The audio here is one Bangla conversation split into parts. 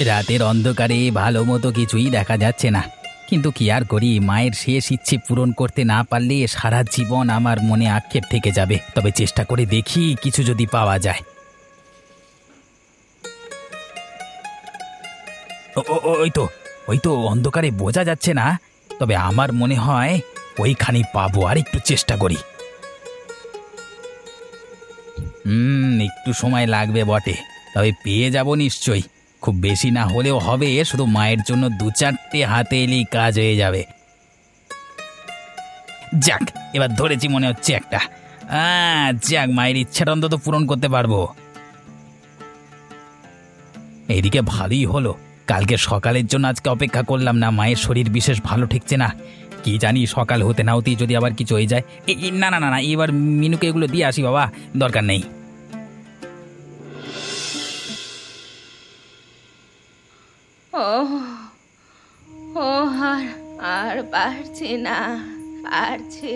রাতের অন্ধকারে ভালো মতো কিছুই দেখা যাচ্ছে না, কিন্তু কি আর করি, মায়ের শেষ ইচ্ছে পূরণ করতে না পারলে সারা জীবন আমার মনে আক্ষেপ থেকে যাবে। তবে চেষ্টা করে দেখি কিছু যদি পাওয়া যায়। ওই তো অন্ধকারে বোঝা যাচ্ছে না, তবে আমার মনে হয় ওইখানেই পাবো। আর একটু চেষ্টা করি। একটু সময় লাগবে বটে, তবে পেয়ে যাব নিশ্চয়ই। খুব বেশি না হলেও হবে, শুধু মায়ের জন্য দু চারটে হাতে এলেই কাজ হয়ে যাবে। যাক, এবার ধরেছি মনে হচ্ছে একটা। যাক, মায়ের ইচ্ছাটা অন্তত পূরণ করতে পারবো। এইদিকে ভালোই হলো, কালকে সকালের জন্য আজকে অপেক্ষা করলাম না। মায়ের শরীর বিশেষ ভালো ঠেকছে না, কি জানি সকাল হতে না হতেই যদি আবার কিছু হয়ে যায়। না না না না, এবার মিনুকে এগুলো দিয়ে আসি বাবা, দরকার নেই। ও ও আর আর পারছি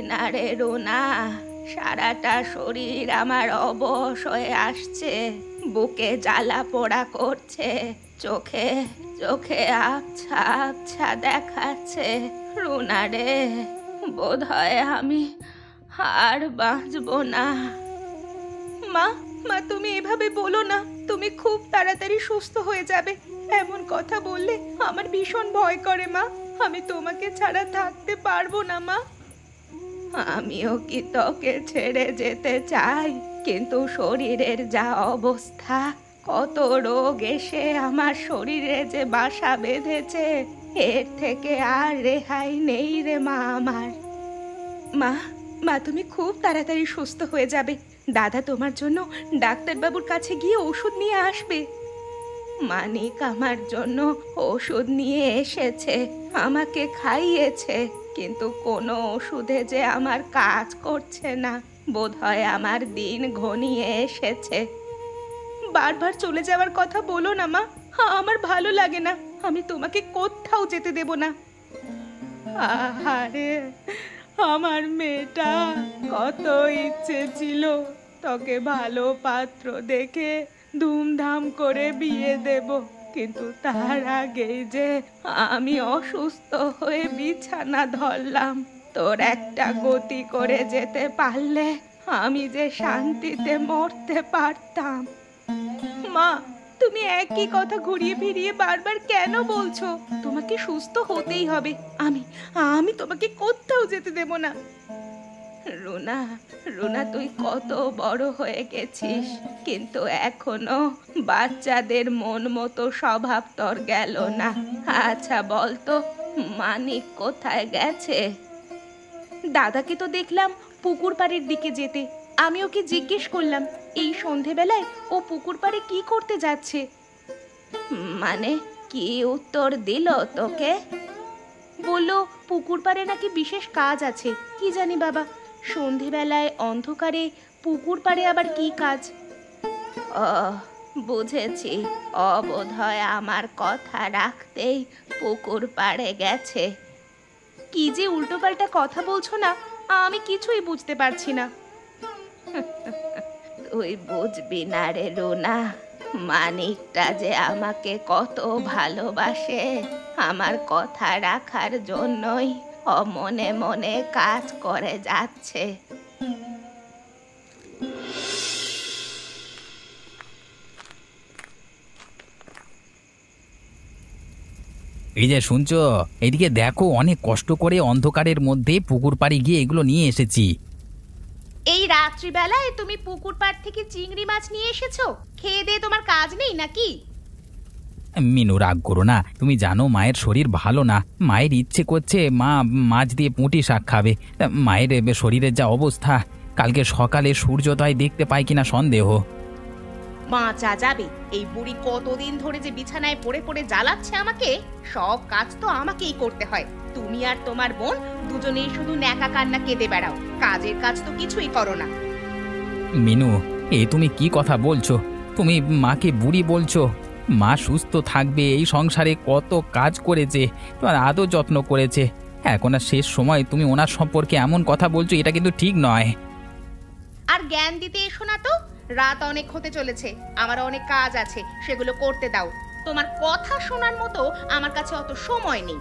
না রে রুনা। সারাটা শরীর আমার অবশ হয়ে আসছে, বুকে জ্বালা পোড়া করছে, চোখে চোখে আবছা আবছা দেখাচ্ছে। রুনা রে, বোধহয় আমি আর বাঁচবো না। মা, মা তুমি এভাবে বলো না, তুমি খুব তাড়াতাড়ি সুস্থ হয়ে যাবে। এমন কথা বললে আমার ভীষণ ভয় করে মা। আমি তোমাকে ছাড়া থাকতে পারবো না মা। আমিও কি তোকে ছেড়ে যেতে চাই, কিন্তু শরীরের যা অবস্থা, কত রোগ এসে আমার শরীরে যে বাসা বেঁধেছে, এর থেকে আর রেহাই নেই রে মা আমার। মা, মা তুমি খুব তাড়াতাড়ি সুস্থ হয়ে যাবে। দাদা তোমার জন্য ডাক্তারবাবুর কাছে গিয়ে ওষুধ নিয়ে আসবে। মানিক আমার জন্য ওষুধ নিয়ে এসেছে, আমাকে খাইয়েছে, কিন্তু কোনো ওষুধে যে আমার কাজ করছে না। বোধহয় আমার দিন ঘনিয়ে এসেছে। বারবার চলে যাওয়ার কথা বলো না মা, আমার ভালো লাগে না। আমি তোমাকে কোথাও যেতে দেব না। আহারে, আমার মেয়েটা, কত ইচ্ছে ছিল তোকে ভালো পাত্র দেখে ধুমধাম করে বিয়ে দেব, কিন্তু তার আগেই যে আমি অসুস্থ হয়ে বিছানা ধরলাম। তোর একটা গতি করে যেতে পারলে আমি যে শান্তিতে মরতে পারতাম। মা, তুমি একই কথা ঘুরিয়ে ফিরিয়ে বারবার কেন বলছো? তোমাকে সুস্থ হতেই হবে। আমি আমি তোমাকে কোথাও যেতে দেব না। রুনা, রুনা তুই কত বড় হয়ে গেছিস, কিন্তু এখনো বাচ্চাদের মন মতো স্বভাব তোর গেল না। আচ্ছা বলতো, মানিক কোথায় গেছে? দাদাকে তো দেখলাম পুকুর পাড়ের দিকে যেতে। আমি ওকে জিজ্ঞেস করলাম, এই সন্ধেবেলায় ও পুকুর পাড়ে কি করতে যাচ্ছে? মানে কি উত্তর দিল তোকে? বললো পুকুর পাড়ে নাকি বিশেষ কাজ আছে। কি জানি বাবা, সন্ধেবেলায় অন্ধকারে পুকুর পাড়ে আবার কি কাজ? ও, বুঝেছি, বোধহয় আমার কথা রাখতেই পুকুর পাড়ে গেছে। কি যে উল্টোপাল্টা কথা বলছো না, আমি কিছুই বুঝতে পারছি না। তুই বুঝবি না রে রুনা, মানিকটা যে আমাকে কত ভালোবাসে, আমার কথা রাখার জন্যই মনে মনে কাজ করে যাচ্ছে। এই যে শুনছো, এদিকে দেখো, অনেক কষ্ট করে অন্ধকারের মধ্যে পুকুর পাড়ে গিয়ে এগুলো নিয়ে এসেছি। এই রাত্রিবেলায় তুমি পুকুর পাড় থেকে চিংড়ি মাছ নিয়ে এসেছো? খেয়ে দিয়ে তোমার কাজ নেই নাকি? মিনু, রাগ করো না, তুমি জানো মায়ের শরীর ভালো না। মায়ের ইচ্ছে করছে মা মাছ দিয়ে পুঁটি শাক খাবে। মায়ের শরীরের যা অবস্থা, কালকে সকালে সূর্যোদয় দেখতে পাই কিনা সন্দেহ। বাঁচা যাবে, এই বুড়ি কতদিন ধরে যে বিছানায় পড়ে পড়ে জ্বালাচ্ছে আমাকে। সব কাজ তো আমাকেই করতে হয়। তুমি আর তোমার বোন দুজনেই শুধু ন্যাকা কান্না কেঁদে বেড়াও, কাজের কাজ তো কিছুই করো না। মিনু, তুমি কি কথা বলছো? তুমি মাকে বুড়ি বলছো? মা সুস্থ থাকবে, এই সংসারে কত কাজ করেছে, তোমার আদৌ যত্ন করেছে। এখন আর শেষ সময় তুমি ওনার সম্পর্কে এমন কথা বলছো, এটা কিন্তু ঠিক নয়। আর জ্ঞান দিতে এসো না তো। রাত অনেক হতে চলেছে, আমার অনেক কাজ আছে, সেগুলো করতে দাও। তোমার কথা শোনার মতো আমার কাছে অত সময় নেই।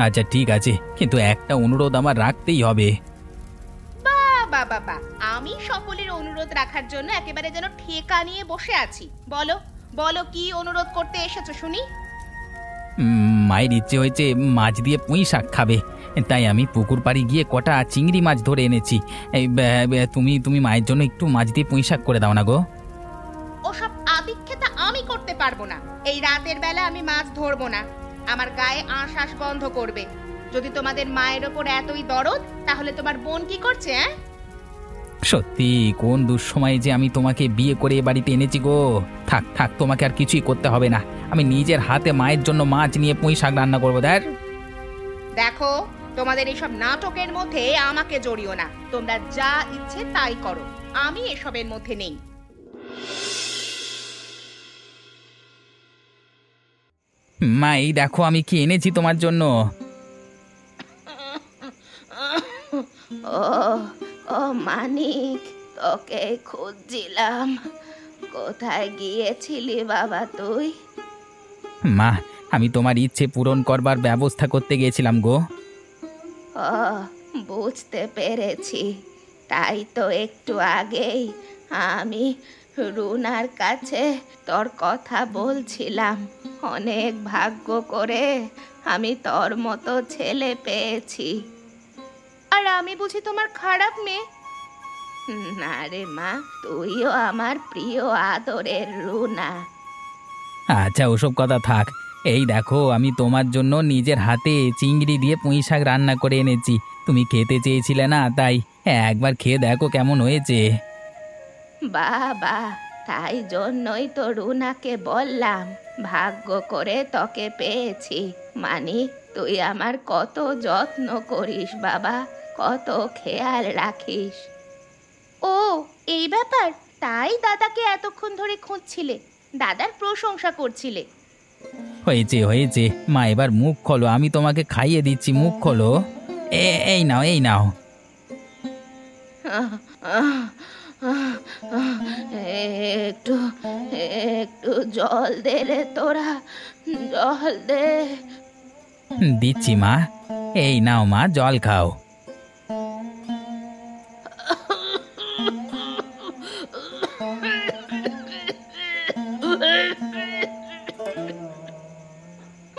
আচ্ছা ঠিক আছে, কিন্তু একটা অনুরোধ আমার রাখতেই হবে। বাবা বাবা, আমি সকলের অনুরোধ রাখার জন্য একেবারে যেন ঠেকা নিয়ে বসে আছি। বলো বলো, কি অনুরোধ করতে এসেছো শুনি? মায়ের ইচ্ছে হয়েছে মাছ দিয়ে পুঁই শাক খাবে, তাই আমি পুকুর পাড়ে গিয়ে কটা চিংড়ি মাছ ধরে এনেছি। তুমি মায়ের জন্য একটু মাছ দিয়ে পুঁই শাক করে দাও না গো। ওসব আদিক্ষেতা আমি করতে পারবো না। এই রাতের বেলা আমি মাছ ধরবো না, আমার গায়ে আঁশ গন্ধ করবে। যদি তোমাদের মায়ের ওপর এতই দরদ, তাহলে তোমার বোন কি করছে? সত্যি কোন দুঃসময়ে যে আমি তোমাকে বিয়ে করে এ বাড়িতে এনেছি গো। থাক থাক, তোমাকে আর কিছুই করতে হবে না, আমি নিজের হাতে মায়ের জন্য মাছ নিয়ে পুঁই শাক রান্না করবো। দেখো, তোমাদের এইসব নাটকের মধ্যে আমাকে জড়িও না। তোমরা যা ইচ্ছে তাই করো, আমি এসবের মধ্যে নেই। মা, এই দেখো আমি কি এনেছি তোমার জন্য। ও ও মানিক, তোকে খুঁজছিলাম। কোথায় গিয়েছিলি বাবা তুই? মা, আমি তোমার ইচ্ছে পূরণ করবার ব্যবস্থা করতে গিয়েছিলাম গো। ও, বুঝতে পেরেছি। তাই তো একটু আগেই আমি রুনার কাছে তোর কথা বলছিলাম। অনেক ভাগ্য করে আমি তোর মতো ছেলে পেয়েছি। আর আমি বুঝি তোমার খারাপ মেয়ে? না রে মা, তুইও আমার প্রিয় আদরের রুনা। আচ্ছা ওসব কথা থাক, এই দেখো আমি তোমার জন্য নিজের হাতে চিংড়ি দিয়ে পুঁই শাক রান্না করে এনেছি। তুমি খেতে চেয়েছিলে না, তাই একবার খেয়ে দেখো কেমন হয়েছে। বাবা, তাই জন্যই তো রুনাকে বললাম, ভাগ্য করে তোকে পেয়েছি। মানিক, তুই আমার কত যত্ন করিস বাবা, কত খেয়াল রাখিস। ও, এই ব্যাপার? তাই দাদাকে এতক্ষণ ধরে খুঁজছিলে, দাদার প্রশংসা করছিলে। হয়েছে হয়েছে মা, এবার মুখ খোলো, আমি তোমাকে খাইয়ে দিচ্ছি, মুখ খোলো। এই নাও এই নাও। একটু একটু জল দে রে তোরা, জল দে। দিচ্ছি মা, এই নাও মা, জল খাও।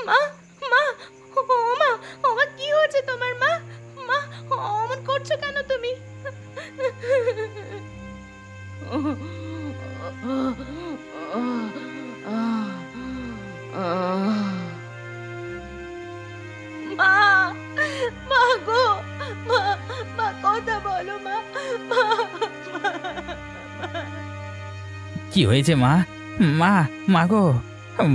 মা, মা, ও মা, ও মা, কি হয়েছে তোমার? মা, মা, অমন করছো কেন তুমি? মা, মা গো, মা, মা কথা বলো মা, মা, কি হয়েছে মা? মা, মা গো,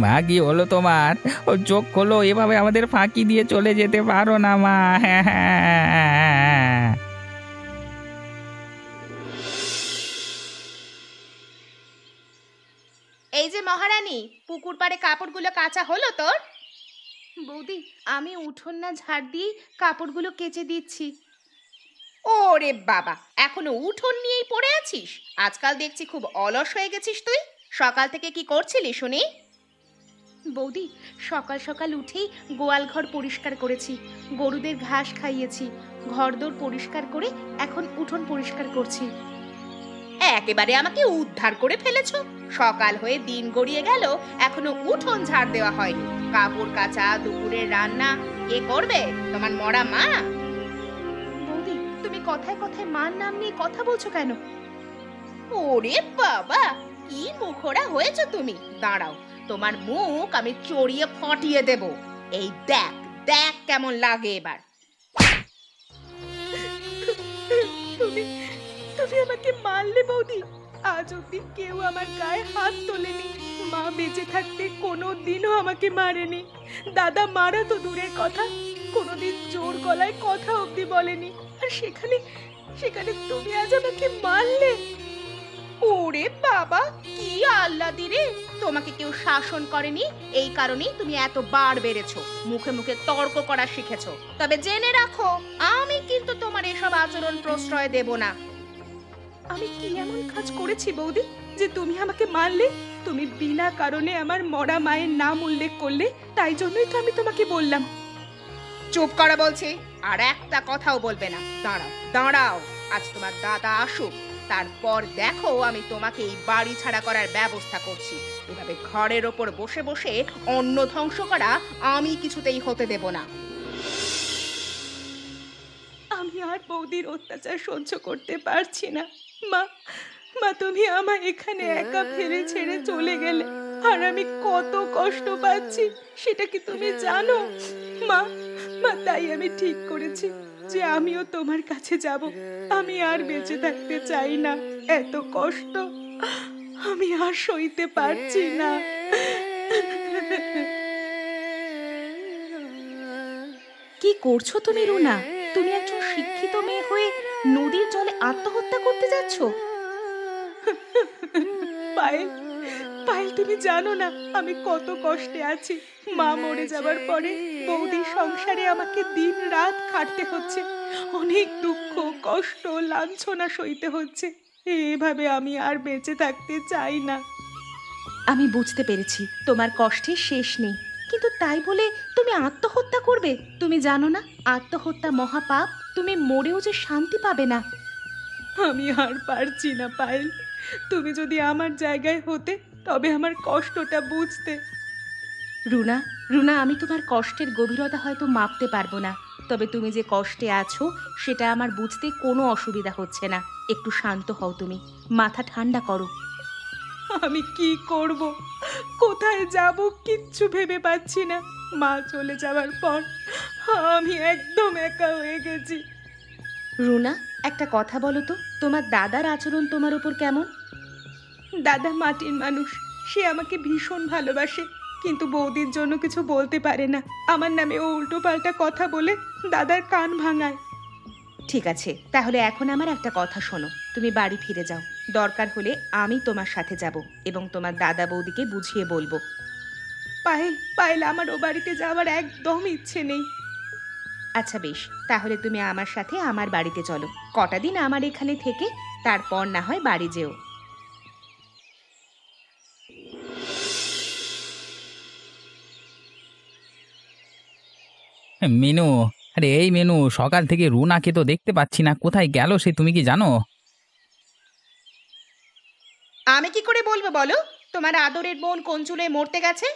মা কি হলো তোমার? ও চোখ খোলো, এভাবে আমাদের ফাঁকি দিয়ে চলে যেতে পারো না মা। হ্যাঁ হ্যাঁ। এই যে মহারানী, পুকুর পাড়ে কাপড়গুলো কাঁচা হলো তোর? বৌদি, আমি উঠোন না ঝাড় দিয়ে কাপড়গুলো কেচে দিচ্ছি। ওরে বাবা, এখনো উঠোন নিয়েই পড়ে আছিস? আজকাল দেখছি খুব অলস হয়ে গেছিস তুই। সকাল থেকে কি করছিলি শুনি? বৌদি, সকাল সকাল উঠেই গোয়াল ঘর পরিষ্কার করেছি, গরুদের ঘাস খাইয়েছি, ঘরদোর পরিষ্কার করে এখন উঠোন পরিষ্কার করছি। একেবারে আমাকে উদ্ধার করে ফেলেছো। সকাল হয়ে দিন গড়িয়ে গেল, এখনো উঠোন ঝাড় দেওয়া হয়নি। কাপড় কাচা, দুপুরের রান্না কে করবে? তোমার মরা মা? বৌদি, তুমি কথায় কথায় মার নাম নিয়ে কথা বলছো কেন? ওরে বাবা, কি মুখোড়া হয়েছো তুমি! দাঁড়াও, তোমার মুখ আমি চড়িয়ে ফাটিয়ে দেব। এই দেখ দেখ কেমন লাগে এবার। তুমি আমাকে মারলে বৌদি? আজ অব্দি কেউ আমার গায়ে হাত তোলেনি। মা বেঁচে থাকতে কোনোদিনও আমাকে মারেনি। দাদা মারা তো দূরের কথা, কোনোদিন জোর গলায় কথা অব্দি বলেনি। আর সেখানে সেখানে তুমি আজ আমাকে মারলে? ওরে বাবা, কি আল্লাদি রে! তোমাকে কেউ শাসন করেনি, এই কারণেই তুমি এত বার বেড়েছো, মুখে মুখে তর্ক করা শিখেছো। তবে জেনে রাখো, আমি কিন্তু তোমার এসব আচরণ প্রশ্রয় দেব না। আমি কি এমন কাজ করেছি বৌদি যে তুমি আমাকে মারলে? তুমি বিনা কারণে আমার মরা মায়ের নাম উল্লেখ করলে, তাই জন্যই তো আমি তোমাকে বললাম। চুপ করা বলছি, আর একটা কথাও বলবে না। দাঁড়াও দাঁড়াও, আজ তোমার দাদা আসুক, তারপর দেখো আমি তোমাকে এই বাড়ি ছাড়া করার ব্যবস্থা করছি। এভাবে ঘরের ওপর বসে বসে অন্ন ধ্বংস করা আমি কিছুতেই হতে দেব না। আমি আর বৌদির অত্যাচার সহ্য করতে পারছি না। মা, মা তুমি আমায় এখানে একা ফেলে ছেড়ে চলে গেলে, আর আমি কত কষ্ট পাচ্ছি সেটা কি তুমি জানো? মা, মা তাই আমি ঠিক করেছি যে আমিও তোমার কাছে যাব। আমি আর বেঁচে থাকতে চাই না, এত কষ্ট আমি আর সইতে পারছি না। কি করছো তুমি রুনা? তুমি একজন শিক্ষিত মেয়ে হয়ে নদীর জলে আত্মহত্যা করতে যাচ্ছ? পায়েল, পায়েল তুমি জানো না আমি কত কষ্টে আছি। মা মরে যাবার পরে বৌদির সংসারে আমাকে দিন রাত খাটতে হচ্ছে, অনেক দুঃখ কষ্ট লাঞ্ছনা সইতে হচ্ছে। এভাবে আমি আর বেঁচে থাকতে চাই না। আমি বুঝতে পেরেছি তোমার কষ্টের শেষ নেই, কিন্তু তাই বলে তুমি আত্মহত্যা করবে? তুমি জানো না আত্মহত্যা মহাপাপ? তুমি মরেও যে শান্তি পাবে না। আমি আর পারছি না পায়েল, তুমি যদি আমার জায়গায় হতে তবে আমার কষ্টটা বুঝতে। রুনা, রুনা, আমি তোমার কষ্টের গভীরতা হয়তো মাপতে পারবো না, তবে তুমি যে কষ্টে আছো সেটা আমার বুঝতে কোনো অসুবিধা হচ্ছে না। একটু শান্ত হও, তুমি মাথা ঠান্ডা করো। আমি কি করব, কোথায় যাব কিচ্ছু ভেবে পাচ্ছি না। মা চলে যাওয়ার পর আমি একদম একা হয়ে গেছি। রুনা, একটা কথা বলো তো, তোমার দাদার আচরণ তোমার উপর কেমন? দাদা মাটির মানুষ, সে আমাকে ভীষণ ভালোবাসে, কিন্তু বৌদির জন্য কিছু বলতে পারে না। আমার নামে ও উল্টো পাল্টা কথা বলে দাদার কান ভাঙায়। ঠিক আছে, তাহলে এখন আমার একটা কথা শোনো, তুমি বাড়ি ফিরে যাও। দরকার হলে আমি তোমার সাথে যাব এবং তোমার দাদা বৌদিকে বুঝিয়ে বলবো। পায়েল, পায়েল আমার ও বাড়িতে যাওয়ার একদম ইচ্ছে নেই। আচ্ছা বেশ, তাহলে তুমি আমার সাথে আমার বাড়িতে চলো। কটা দিন আমার এখানে থেকে তারপর না হয় বাড়ি যেও। মিনু, আরে এই মিনু, সকাল থেকে রুনাকে তো দেখতে পাচ্ছি না, কোথায় গেল সে, তুমি কি জানো? আমি কি করে বলবো বলো? তোমার আদরের বোন কোন চুলে মরতে গেছে।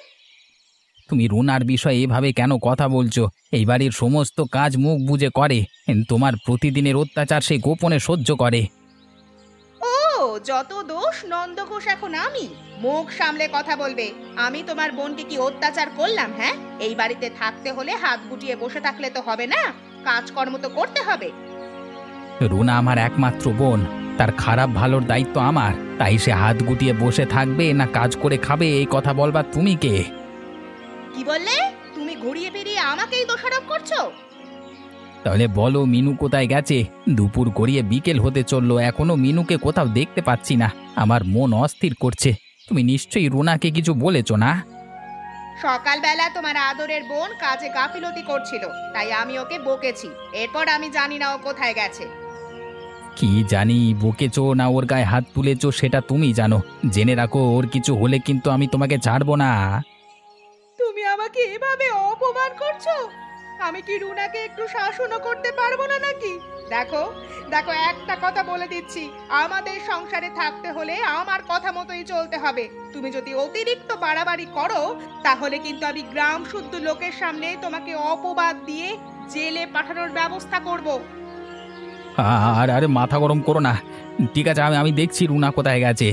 তুমি রুনার বিষয়ে এভাবে কেন কথা বলছো? এই বাড়ির সমস্ত কাজ মুখ বুজে করে, তোমার প্রতিদিনের অত্যাচার সে গোপনে সহ্য করে। ও, যত দোষ নন্দ ঘোষ এখন আমি। মুখ সামলে কথা বলবে। আমি তোমার বোনকে কি অত্যাচার করলাম? হ্যাঁ, এই বাড়িতে থাকতে হলে হাত গুটিয়ে বসে থাকলে তো হবে না, কাজকর্ম তো করতে হবে। রুনা আমার একমাত্র বোন, তার খারাপ ভালোর দায়িত্ব আমার, তাই সে হাত গুটিয়ে বসে থাকবে না কাজ করে খাবে, এই কথা বলবার তুমি কে? কি বললে? তুমি ঘুরিয়ে ফিরিয়ে আমাকেই দোষারোপ করছো? তাহলে বলো মিনু কোথায় গেছে? দুপুর গড়িয়ে বিকেল হতে চললো, এখনো মিনুকে কোথাও দেখতে পাচ্ছি না, আমার মন অস্থির করছে। তুমি নিশ্চয়ই রুনাকে কিছু বলেছো না? সকালবেলা তোমার আদরের বোন কাজে গাফিলতি করছিল, তাই আমি ওকে বকেছি। এরপর আমি জানি না ও কোথায় গেছে। কি জানি বকেছো না ওর গায়ে হাত তুলেছো সেটা তুমি জানো। জেনে রাখো, ওর কিছু হলে কিন্তু আমি তোমাকে ছাড়বো না। তুমি আমাকে এভাবে অপমান করছো? আমি কি রুনাকে একটু শাসনও করতে পারবো না নাকি? দেখো দেখো, একটা কথা বলে দিচ্ছি, আমাদের সংসারে থাকতে হলে আমার কথা মতোই চলতে হবে। তুমি যদি অতিরিক্ত বাড়াবাড়ি করো তাহলে কিন্তু আমি গ্রাম শুদ্ধ লোকের সামনে তোমাকে অপবাদ দিয়ে জেলে পাঠানোর ব্যবস্থা করব। আর আরে মাথা গরম করো না, ঠিক আছে, আমি দেখছি রুনা কোথায় গেছে।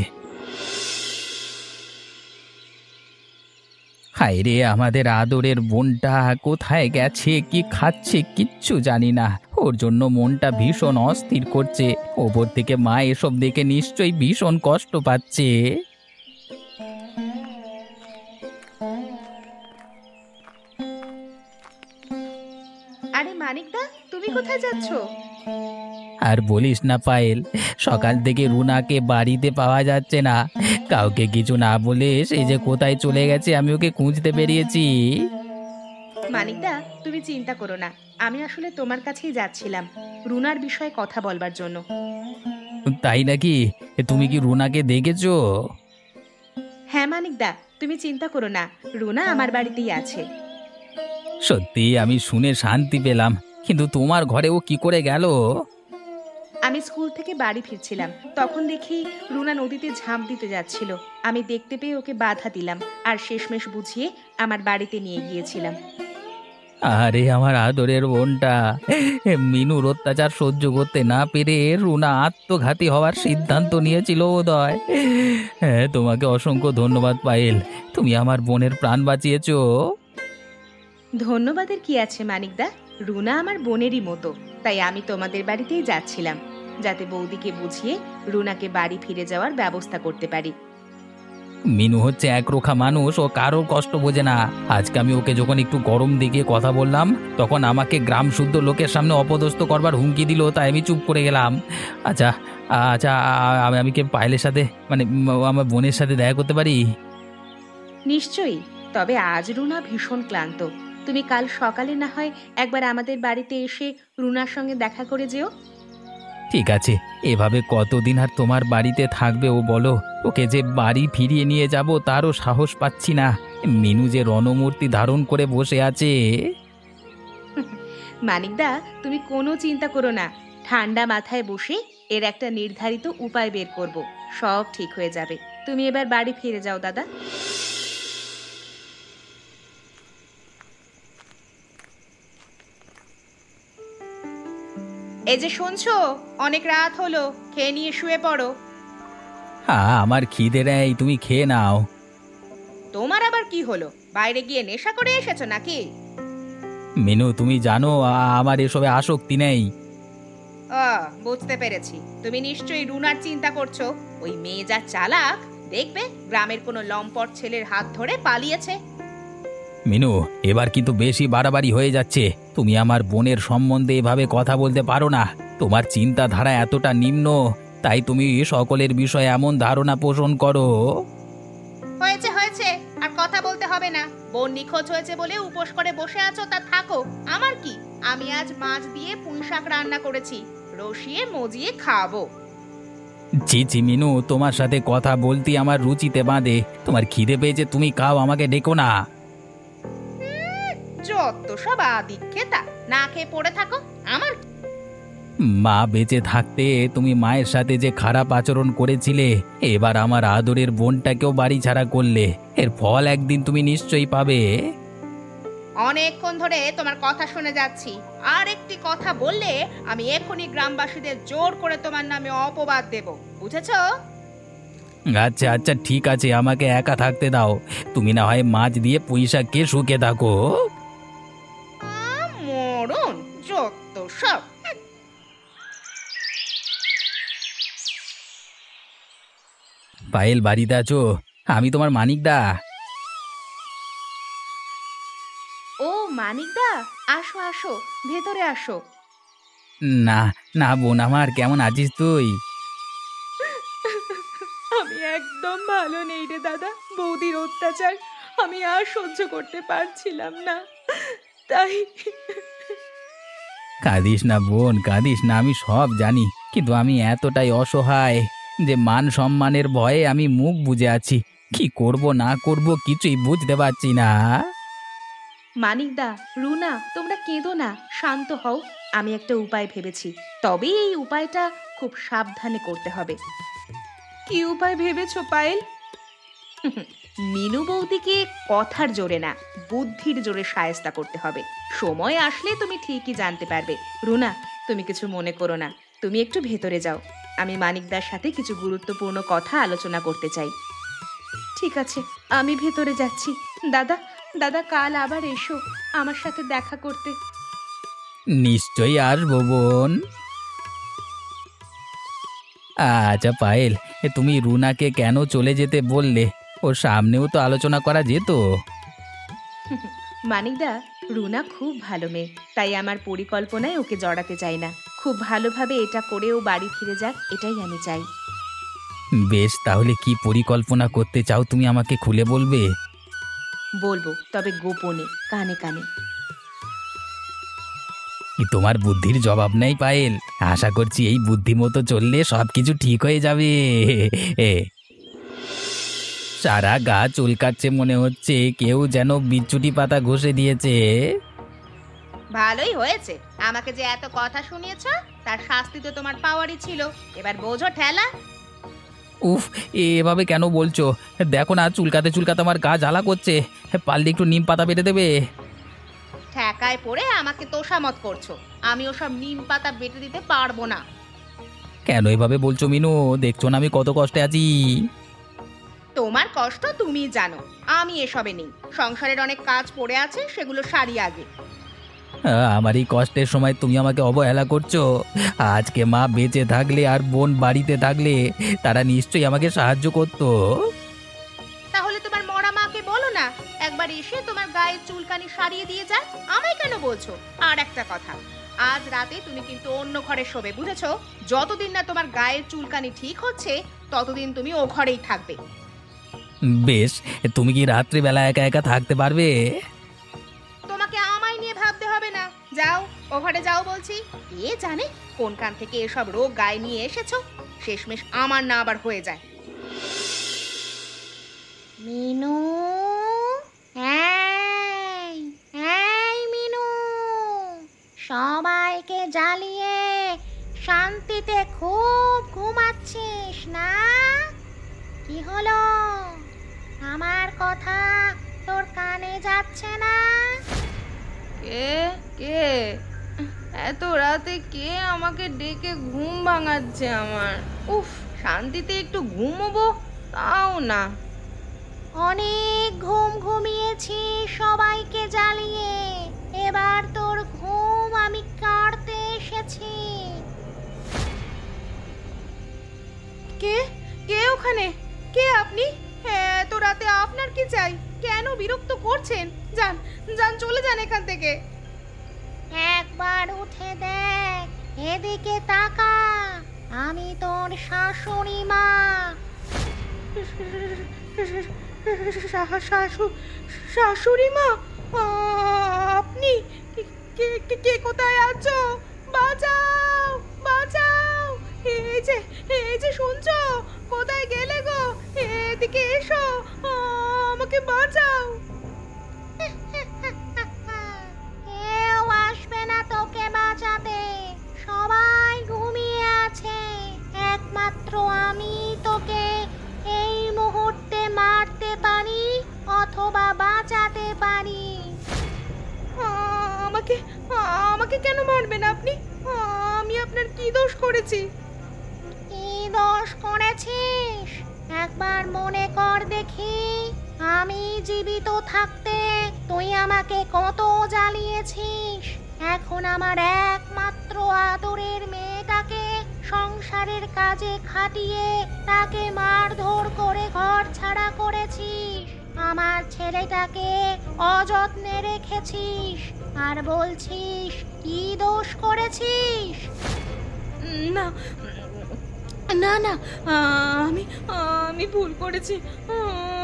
হায় রে, আমাদের আদরের বোনটা কোথায় গেছে, কি খাচ্ছে কিচ্ছু জানি না। ওর জন্য মনটা ভীষণ অস্থির করছে। ওপর থেকে মা এসব দেখে নিশ্চয়ই ভীষণ কষ্ট পাচ্ছে। আরে মানিকদা, তুমি কোথায় যাচ্ছ? আর বলিস না পায়েল, সকাল থেকে রুনাকে বাড়িতে পাওয়া যাচ্ছে না। কাউকে কিছু না বলে সেই যে কোথায় চলে গেছে, আমি ওকে খুঁজতে বেরিয়েছি। মানিকদা, তুমি চিন্তা করো না, আমি আসলে তোমার কাছেই যাচ্ছিলাম রুনার বিষয়ে কথা বলবার জন্য। তাই নাকি? তুমি কি রুনাকে দেখেছো? হ্যাঁ মানিকদা, তুমি চিন্তা করো না, রুনা আমার বাড়িতেই আছে। সত্যি আমি শুনে শান্তি পেলাম, কিন্তু তোমার ঘরে ও কি করে গেল? আমি স্কুল থেকে বাড়ি ফিরছিলাম, তখন দেখি রুনা নদীতে ঝাঁপ দিতে যাচ্ছিল। আমি দেখতে পেয়ে ওকে বাধা দিলাম আর শেষমেশ বুঝিয়ে আমার বাড়িতে নিয়ে গিয়েছিলাম। আরে আমার আদরের বোনটা, মিনুর অত্যাচার সহ্য করতে না পেরে রুনা আত্মঘাতী হওয়ার সিদ্ধান্ত নিয়েছিল বোধহয়। হ্যাঁ, তোমাকে অসংখ্য ধন্যবাদ পায়েল, তুমি আমার বোনের প্রাণ বাঁচিয়েছো। ধন্যবাদের কি আছে মানিকদা, রুনা আমার বোনেরই মতো, তাই আমি তোমাদের বাড়িতেই যাচ্ছিলাম যাতে বৌদিকে বুঝিয়ে রুনাকে বাড়ি ফিরে যাওয়ার ব্যবস্থা করতে পারি। মিনু হচ্ছে একরোখা মানুষ, ও কারোর কষ্ট বোঝে না। আজকে আমি ওকে যখন একটু গরম দেখিয়ে কথা বললাম, তখন আমাকে গ্রাম শুদ্ধ লোকের সামনে অপদস্থ করবার হুমকি দিল, তাই আমি চুপ করে গেলাম। আচ্ছা, আচ্ছা, আমি কি পায়েলের সাথে মানে আমার বোনের সাথে দেখা করতে পারি? নিশ্চয়ই, তবে আজ রুনা ভীষণ ক্লান্ত। তুমি কাল সকালে না হয় একবার আমাদের বাড়িতে এসে রুনার সঙ্গে দেখা করে যেও। ঠিক আছে, এভাবে কতদিন আর তোমার বাড়িতে থাকবে ও বলো? ওকে যে বাড়ি ফিরিয়ে নিয়ে যাব তারও সাহস পাচ্ছি না। মিনু যে রণমূর্তি ধারণ করে বসে আছে। মানিকদা, তুমি কোনো চিন্তা করো না, ঠান্ডা মাথায় বসে এর একটা নির্ধারিত উপায় বের করব, সব ঠিক হয়ে যাবে। তুমি এবার বাড়ি ফিরে যাও দাদা। এই যে শুনছো, অনেক রাত হলো, খেয়ে নিয়ে শুয়ে পড়ো। আমার খিদে নেই, তুমি খেয়ে নাও। তোমার আবার কি হলো? বাইরে গিয়ে নেশা করে এসেছো নাকি? মিনু, তুমি জানো আমার এসবে আসক্তি নেই। বুঝতে পেরেছি, তুমি নিশ্চয়ই রুনার চিন্তা করছো। ওই মেয়ে যা চালাক, দেখবে গ্রামের কোনো লম্পট ছেলের হাত ধরে পালিয়েছে। মিনু, এবার কিন্তু বেশি বাড়াবাড়ি হয়ে যাচ্ছে। তুমি আমার বোনের সম্বন্ধে এভাবে কথা বলতে পারো না। তোমার চিন্তাধারা এতটা নিম্ন, তাই তুমি সকলের বিষয়ে এমন ধারণা পোষণ করো। হয়েছে হয়েছে, আর কথা বলতে হবে না। বোন নিখোঁজ হয়েছে বলে উপোস করে বসে আছো, তা থাকো। আমার কি, আমি আজ মাছ দিয়ে পুঁই শাক রান্না করেছি, রসিয়ে মজিয়ে খাবো। জি জি মিনু, তোমার সাথে কথা বলতে আমার রুচিতে বাঁধে। তোমার খিদে পেয়েছে, তুমি খাও, আমাকে ডেকো না। যত সব আদিক্ষেতা, না খেয়ে পড়ে থাকো। আমার মা বেঁচে থাকতে তুমি মায়ের সাথে যে খারাপ আচরণ করেছিলে, এবার আমার আদরের বোনটাকেও বাড়ি ছাড়া করলে। এর ফল একদিন তুমি নিশ্চয়ই পাবে। অনেকক্ষণ ধরে তোমার কথা শুনে যাচ্ছি, আর একটি কথা বললে আমি এখনই গ্রামবাসীদের জোর করে তোমার নামে অপবাদ দেব, বুঝেছো? আচ্ছা আচ্ছা, ঠিক আছে, আমাকে একা থাকতে দাও। তুমি না হয় মাছ দিয়ে পুঁইশাককে শুকে থাকো। মরণ, যত সব। পায়েল, বাড়িতে আছো? আমি তোমার মানিকদা। ও মানিকদা, আসো আসো, ভেতরে আসো। না না বোন আমার, কেমন আছিস তুই? আমি একদম ভালো নেই রে দাদা। বৌদির অত্যাচার আমি আর সহ্য করতে পারছিলাম না, তাই। কাঁদিস না বোন, কাঁদিস না, আমি সব জানি, কিন্তু আমি এতটাই অসহায় যে মান সম্মানের ভয়ে আমি মুখ বুজে আছি। কি করব না করব কিছুই বুঝতে পারছি না। মানিকদা, রুনা, তোমরা কেঁদো না, শান্ত হও। আমি একটা উপায় ভেবেছি, তবে এই উপায়টা খুব সাবধানে করতে হবে। কি উপায় ভেবেছো পায়েল? মিনু বৌদিকে কথার জোরে না, বুদ্ধির জোরে শায়েস্তা করতে হবে। সময় আসলে তুমি ঠিকই জানতে পারবে। রুনা, তুমি কিছু মনে করো না, তুমি একটু ভেতরে যাও। আমি মানিকদার সাথে কিছু গুরুত্বপূর্ণ কথা আলোচনা করতে চাই। ঠিক আছে, আমি ভেতরে যাচ্ছি। দাদা, দাদা, কাল আবার এসো আমার সাথে দেখা করতে। নিশ্চয়ই আসবো বোন। আচ্ছা পায়েল, তুমি রুনাকে কেন চলে যেতে বললে? ওর সামনেও তো আলোচনা করা যেত। মানিকদা, রুনা খুব ভালো মেয়ে, তাই আমার পরিকল্পনায় ওকে জড়াতে চাই না। খুব ভালোভাবে এটা করে ও বাড়ি ফিরে যাক, এটাই আমি চাই। বেশ, তাহলে কি পরিকল্পনা করতে চাও তুমি আমাকে খুলে বলবে? বলবো, তবে গোপনে, কানে কানে। তোমার বুদ্ধির জবাব নেই পায়েল। আশা করছি এই বুদ্ধি মতো চললে সবকিছু ঠিক হয়ে যাবে। সারা গা চুলকাচ্ছে, মনে হচ্ছে কেউ যেন বিচ্ছুটি পাতা ঘষে দিয়েছে। ভালোই হয়েছে, আমাকে যে এত কথা শুনিয়েছ তার শাস্তি তো তোমার পাওয়ারই ছিল। এবার বোঝো ঠেলা। উফ, এভাবে কেন বলছো? দেখো না, চুলকাতে চুলকাতে আমার গা জ্বালা করছে। পারলে একটু নিম পাতা বেটে দেবে? ঠেকায় পড়ে আমাকে তোষামত করছো। আমি ওসব নিম পাতা বেটে দিতে পারবো না। কেন এভাবে বলছো মিনু? দেখছো না আমি কত কষ্টে আছি। তোমার কষ্ট তুমি জানো, আমি এসবে নেই। সংসারের অনেক কাজ পড়ে আছে, সেগুলো সারি আগে। আমার এই কষ্টের সময় তুমি আমাকে অবহেলা করছো। আজকে মা বেঁচে থাকলে আর বোন বাড়িতে থাকলে তারা নিশ্চয়ই আমাকে সাহায্য করতো। তাহলে তোমার মরা মাকে বলো না একবার এসে তোমার গায়ের চুলকানি সারিয়ে দিয়ে যায়। আমায় কেন বলছো? আর একটা কথা, আজ রাতে তুমি কিন্তু অন্য ঘরে শোবে, বুঝেছো? যতদিন না তোমার গায়ের চুলকানি ঠিক হচ্ছে ততদিন তুমি ও ঘরেই থাকবে। বেশ, তুমি কি রাত্রিবেলা একা একা থাকতে পারবে? তোমাকে আমায় নিয়ে ভাবতে হবে না, যাও ও ঘরে যাও বলছি। কে জানে কোন কান থেকে এসব রোগ গায়ে নিয়ে এসেছো, শেষমেশ আমার না আবার হয়ে যায়। মিনু, এই এই মিনু, সবাইকে জ্বালিয়ে শান্তিতে খুব ঘুমাচ্ছিস না? কি হলো, আমার কথা তোর কানে যাচ্ছে না? কে কে এত রাতে কে আমাকে ডেকে ঘুম ভাঙাচ্ছে আমার? উফ, শান্তিতে একটু ঘুমোবো তাও না। অনেক ঘুম ঘুমিয়েছি সবাইকে জ্বালিয়ে, এবার তোর ঘুম আমি কাটতে এসেছি। কে কে ওখানে? কে আপনি? এত রাতে আপনার কি চাই? কেন বিরক্ত করছেন? যান যান, চলে যান এখান থেকে। একবার উঠে দেখ, এদিকে তাকা, আমি তোর শাশুড়ি মা। শাশুড়ি মা? আপনি? কে কোথায় আছো? বাঁচাও বাঁচাও! এই যে শুনছো? কোথায় গেলে গো? এদিকে এসো, আমাকে বাঁচাও। কেউ আসবে না তোকে বাঁচাতে, সবাই ঘুমিয়ে আছে। একমাত্র আমি তোকে এই মুহূর্তে মারতে পারি অথবা বাঁচাতে পারি। আমাকে আমাকে কেন মারবেন আপনি? আমি আপনার কি দোষ করেছি? কি দোষ করেছিস একবার মনে কর দেখি। আমি জীবিত থাকতে তুই আমাকে কত জ্বালিয়েছিস। এখন আমার একমাত্র আদরের মেয়েটাকে সংসারের কাজে খাটিয়ে তাকে মারধর করে ঘর ছাড়া করেছিস। আমার ছেলেটাকে অযত্নে রেখেছিস আর বলছিস কি দোষ করেছিস? না না না, আমি আমি ভুল করেছি।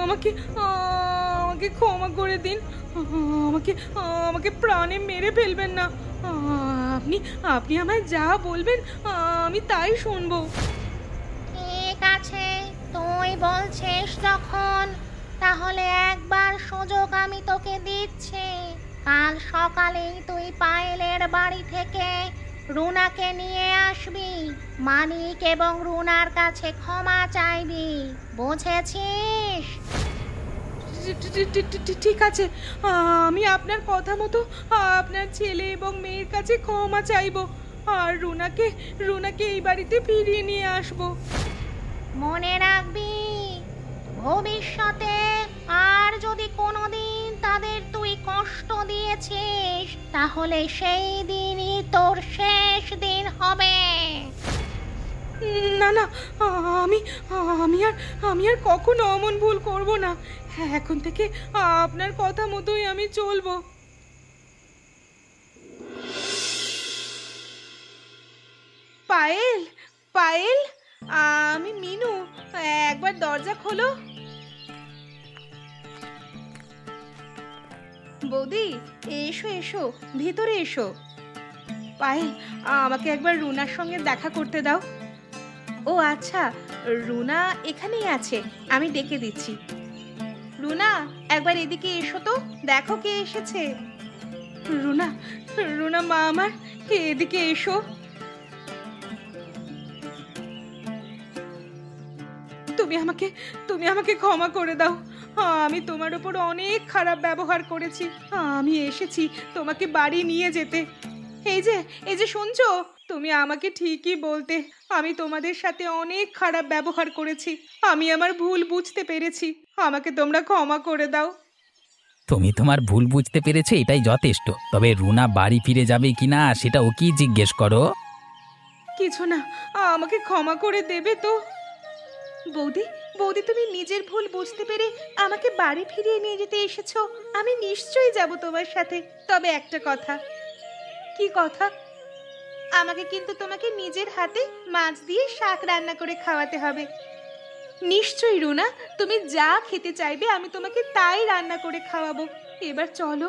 আমাকে আমাকে ক্ষমা করে দিন। আমাকে আমাকে প্রাণে মেরে ফেলবেন না। আপনি আপনি আমায় যা বলবেন আমি তাই শুনবো। ঠিক আছে, তুই বলছিস যখন, তাহলে একবার সুযোগ আমি তোকে দিচ্ছি। কাল সকালেই তুই পায়েলের বাড়ি থেকে রুনাকে নিয়ে আসবি। মানিক এবং রুনার কাছে ক্ষমা চাইবি, বুঝেছিস? ঠিক আছে, আমি আপনার কথা মতো আপনার ছেলে এবং মেয়ের কাছে ক্ষমা চাইবো, আর রুনাকে এই বাড়িতে ফিরিয়ে নিয়ে আসবো। মনে রাখবি, ভবিষ্যতে আর যদি কোনোদিন তাদের তুই কষ্ট দিয়েছিস তাহলে সেই দিনই তোর শেষ দিন হবে। না না, আমি আমি আর কখনো অমন ভুল করব না। এখন থেকে আপনার কথা মতোই আমি চলবো। পায়েল, পায়েল, আমি মিনু, একবার দরজা খোলো। বৌদি, এসো এসো, ভিতরে এসো। পায়েল, আমাকে একবার রুনার সঙ্গে দেখা করতে দাও। ও আচ্ছা, রুনা এখানেই আছে, আমি ডেকে দিচ্ছি। রুনা, একবার এদিকে এসো তো, দেখো কে এসেছে। রুনা, রুনা মা আমার, এদিকে এসো। তুমি আমাকে ক্ষমা করে দাও। আমি তোমার ওপর অনেক খারাপ ব্যবহার করেছি। আমি এসেছি তোমাকে বাড়ি নিয়ে যেতে। এই যে শুনছো, তুমি আমাকে ঠিকই বলতে। আমি তোমাদের সাথে অনেক খারাপ ব্যবহার করেছি। আমি আমার ভুল বুঝতে পেরেছি। আমাকে তোমরা ক্ষমা করে দাও। তুমি তোমার ভুল বুঝতে পেরেছো, এটাই যথেষ্ট। তবে রুনা বাড়ি ফিরে যাবে কিনা সেটা ও কি জিজ্ঞেস করো। কিছু না, আমাকে ক্ষমা করে দেবে তো? বৌদি, বৌদি, তুমি নিজের ভুল বুঝতে পেরে আমাকে বাড়ি ফিরিয়ে নিয়ে যেতে এসেছো। আমি নিশ্চয়ই যাব তোমার সাথে। তবে একটা কথা। কি কথা? আমাকে কিন্তু তোমাকে নিজের হাতে মাছ দিয়ে শাক রান্না করে খাওয়াতে হবে। নিশ্চয়ই রুনা, তুমি যা খেতে চাইবে আমি তোমাকে তাই রান্না করে খাওয়াবো। এবার চলো।